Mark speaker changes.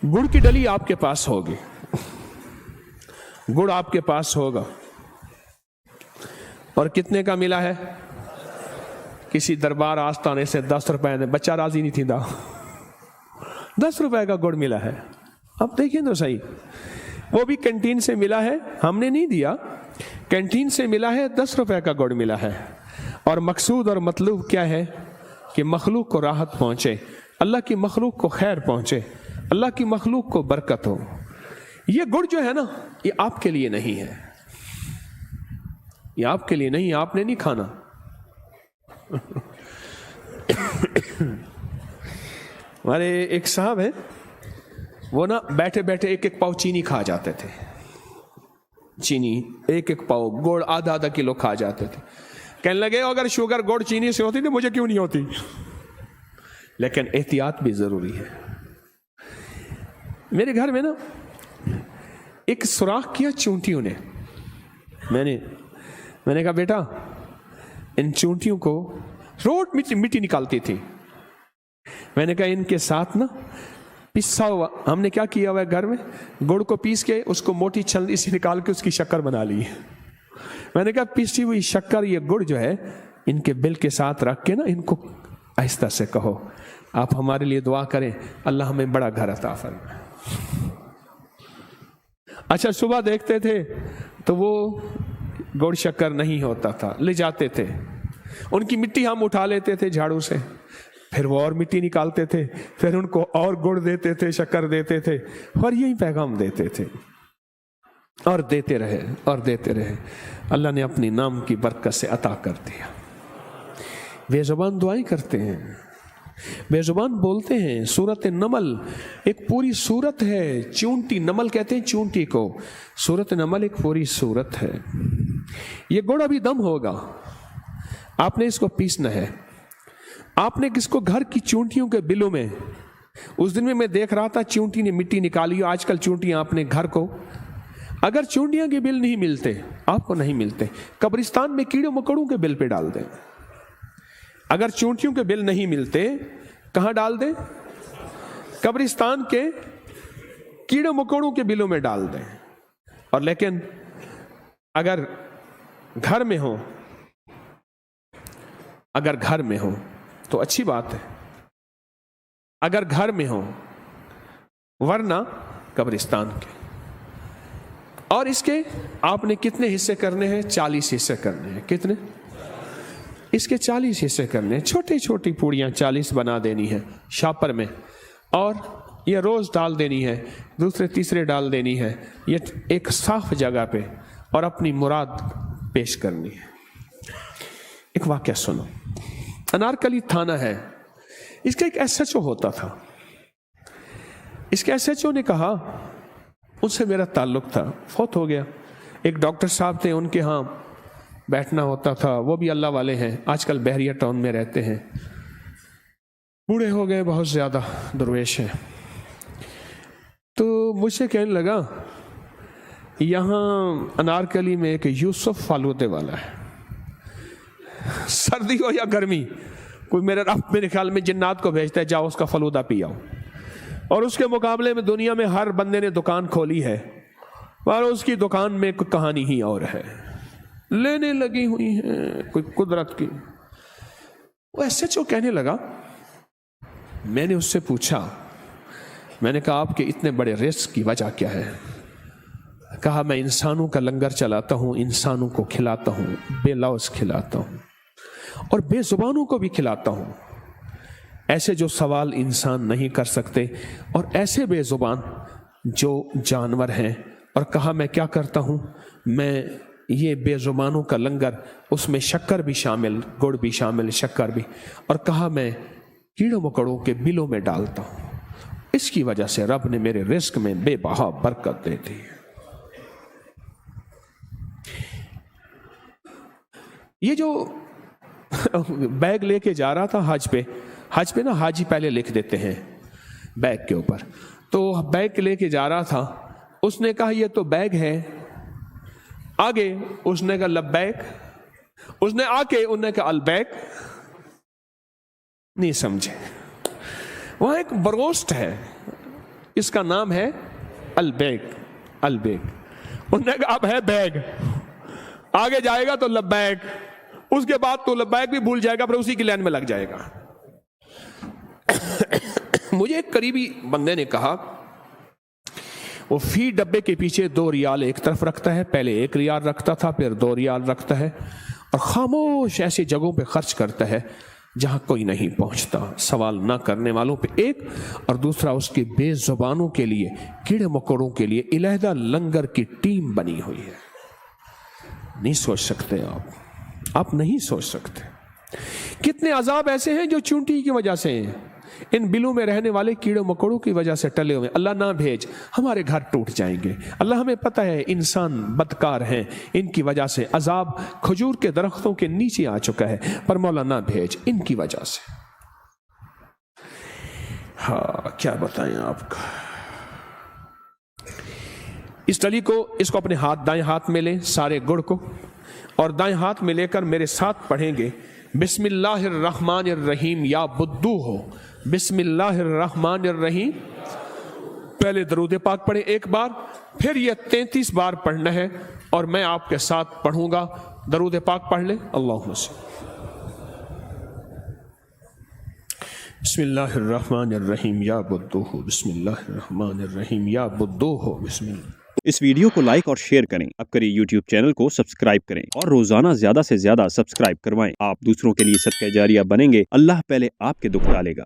Speaker 1: गुड़ की डली आपके पास होगी, गुड़ आपके पास होगा, और कितने का मिला है? किसी दरबार आस्थाने से 10 रुपए ने, बच्चा राजी नहीं थी था, 10 रुपए का गुड़ मिला है। अब देखिए तो सही, वो भी कैंटीन से मिला है, हमने नहीं दिया, कैंटीन से मिला है, 10 रुपए का गुड़ मिला है। और मकसूद और मतलूब क्या है? कि मखलूक को राहत पहुंचे, अल्लाह की मखलूक को खैर पहुंचे, अल्लाह की मखलूक को बरकत हो। ये गुड़ जो है ना, ये आपके लिए नहीं है, ये आपके लिए नहीं, आपने नहीं खाना। हमारे एक साहब है, वो ना बैठे बैठे एक एक पाव चीनी खा जाते थे, चीनी एक एक पाव, गुड़ आधा आधा किलो खा जाते थे। कहने लगे अगर शुगर गुड़ चीनी से होती तो मुझे क्यों नहीं होती। लेकिन एहतियात भी जरूरी है। मेरे घर में ना एक सुराख किया चूंटियों ने, मैंने कहा बेटा इन चूंटियों को रोज मिट्टी निकालती थी, मैंने कहा इनके साथ ना पिसा हुआ, हमने क्या किया हुआ है घर में, गुड़ को पीस के उसको मोटी छलनी से निकाल के उसकी शक्कर बना ली। मैंने कहा पिसी हुई शक्कर, ये गुड़ जो है इनके बिल के साथ रख के ना इनको आहिस्ता से कहो आप हमारे लिए दुआ करें, अल्लाह हमें बड़ा घर अता फरमाए। अच्छा, सुबह देखते थे तो वो गुड़ शक्कर नहीं होता था, ले जाते थे, उनकी मिट्टी हम उठा लेते थे झाड़ू से, फिर वो और मिट्टी निकालते थे, फिर उनको और गुड़ देते थे, शक्कर देते थे, और यही पैगाम देते थे, और देते रहे और देते रहे। अल्लाह ने अपनी नाम की बरकत से अता कर दिया। बेजुबान दुआएं करते हैं, बेजुबान बोलते हैं। सूरत नमल एक पूरी सूरत है, चूंटी नमल कहते हैं चूंटी को, सूरत नमल एक पूरी सूरत है। ये गुड़ अभी दम होगा, आपने इसको पीसना है, आपने किसको घर की चूंटियों के बिलों में, उस दिन में मैं देख रहा था चूंटी ने मिट्टी निकाली, आजकल चूंटियां अपने घर को, अगर चूंटियां के बिल नहीं मिलते, आपको नहीं मिलते, कब्रिस्तान में कीड़े मकोड़ों के बिल पे डाल दें। अगर चूंटियों के बिल नहीं मिलते कहां डाल दें? कब्रिस्तान के कीड़े मकोड़ों के बिलों में डाल दें। और लेकिन अगर घर में हो, अगर घर में हो तो अच्छी बात है, अगर घर में हो, वरना कब्रिस्तान के। और इसके आपने कितने हिस्से करने हैं? 40 हिस्से करने हैं। कितने? इसके 40 हिस्से करने हैं, छोटी छोटी पूड़ियां 40 बना देनी है शापर में, और ये रोज डाल देनी है, दूसरे तीसरे डाल देनी है, ये एक साफ जगह पे, और अपनी मुराद पेश करनी है। एक वाकया सुनो, अनारकली थाना है, इसका एक SHO होता था। इसके SHO ने कहा, उससे मेरा ताल्लुक था, फौत हो गया, एक डॉक्टर साहब थे, उनके यहाँ बैठना होता था, वो भी अल्लाह वाले हैं, आजकल बहरिया टाउन में रहते हैं, बूढ़े हो गए, बहुत ज़्यादा दरवेश हैं। तो मुझसे कहने लगा यहाँ अनारकली में एक यूसुफ फालूदे वाला है, सर्दी हो या गर्मी, कोई मेरे ख्याल में जिन्नात को भेजता है, जाओ उसका फलूदा पियाओ। और उसके मुकाबले में दुनिया में हर बंदे ने दुकान खोली है, और उसकी दुकान में कोई कहानी ही और है, लेने लगी हुई है कोई कुदरत की। वो SHO कहने लगा, मैंने उससे पूछा, मैंने कहा आपके इतने बड़े रिस्क की वजह क्या है? कहा मैं इंसानों का लंगर चलाता हूं, इंसानों को खिलाता हूं, बेलौस खिलाता हूं, और बेजुबानों को भी खिलाता हूं, ऐसे जो सवाल इंसान नहीं कर सकते, और ऐसे बेजुबान जो जानवर हैं। और कहा मैं क्या करता हूं, मैं ये बेजुबानों का लंगर, उसमें शक्कर भी शामिल, गुड़ भी शामिल, शक्कर भी, और कहा मैं कीड़ों मकोड़ों के बिलों में डालता हूं, इसकी वजह से रब ने मेरे रिस्क में बेबहा बरकत दे दी। ये जो बैग लेके जा रहा था हज पे ना हाजी पहले लिख देते हैं बैग के ऊपर, तो बैग लेके जा रहा था, उसने कहा ये तो बैग है, आगे उसने कहा लब्बैक, उसने आके उन्होंने कहा अलबैक, नहीं समझे। वहां एक बरोस्ट है, इसका नाम है अलबैग। अलबैग, उन्होंने कहा अब है बैग, आगे जाएगा तो लब्बैक, उसके बाद तो लब्बैक भी भूल जाएगा, फिर उसी की लाइन में लग जाएगा। मुझे एक करीबी बंदे ने कहा वो फी डब्बे के पीछे 2 रियाल एक तरफ रखता है, पहले 1 रियाल रखता था, फिर 2 रियाल रखता है, और खामोश ऐसी जगहों पे खर्च करता है जहां कोई नहीं पहुंचता, सवाल ना करने वालों पे एक, और दूसरा उसकी बेजुबानों के लिए, कीड़े मकोड़ों के लिए इलाहिदा लंगर की टीम बनी हुई है। नहीं सोच सकते आप नहीं सोच सकते। कितने अजाब ऐसे हैं जो चूंटी की वजह से हैं, इन बिलों में रहने वाले कीड़े मकोड़ों की वजह से टले हुए। अल्लाह ना भेज, हमारे घर टूट जाएंगे। अल्लाह हमें पता है इंसान बदकार हैं, इनकी वजह से अजाब खजूर के दरख्तों के नीचे आ चुका है, पर मौला ना भेज इनकी वजह से। हाँ क्या बताएं आपका। इस डली को, इसको अपने दाएं हाथ में लें, सारे गुड़ को, और दाएं हाथ में लेकर मेरे साथ पढ़ेंगे बिस्मिल्लाहिर्रहमानिर्रहीम या बुद्दू हो। बिस्मिल्लाहिर्रहमानिर्रहीम, पहले दरूद पाक पढ़े एक बार, फिर यह 33 बार पढ़ना है, और मैं आपके साथ पढ़ूंगा। दरूद पाक पढ़ लें। अल्लाहुम्मा बिस्मिल्लाहिर्रहमानिर्रहीम या बुद्दू हो, बिस्मिल्लाहिर्रहमानिर्रहीम या बुद्दू हो, बिस्मिल्लाह।
Speaker 2: इस वीडियो को लाइक और शेयर करें। अब करिए YouTube चैनल को सब्सक्राइब करें और रोजाना ज्यादा से ज्यादा सब्सक्राइब करवाएं। आप दूसरों के लिए सदका जारिया बनेंगे, अल्लाह पहले आपके दुख टालेगा।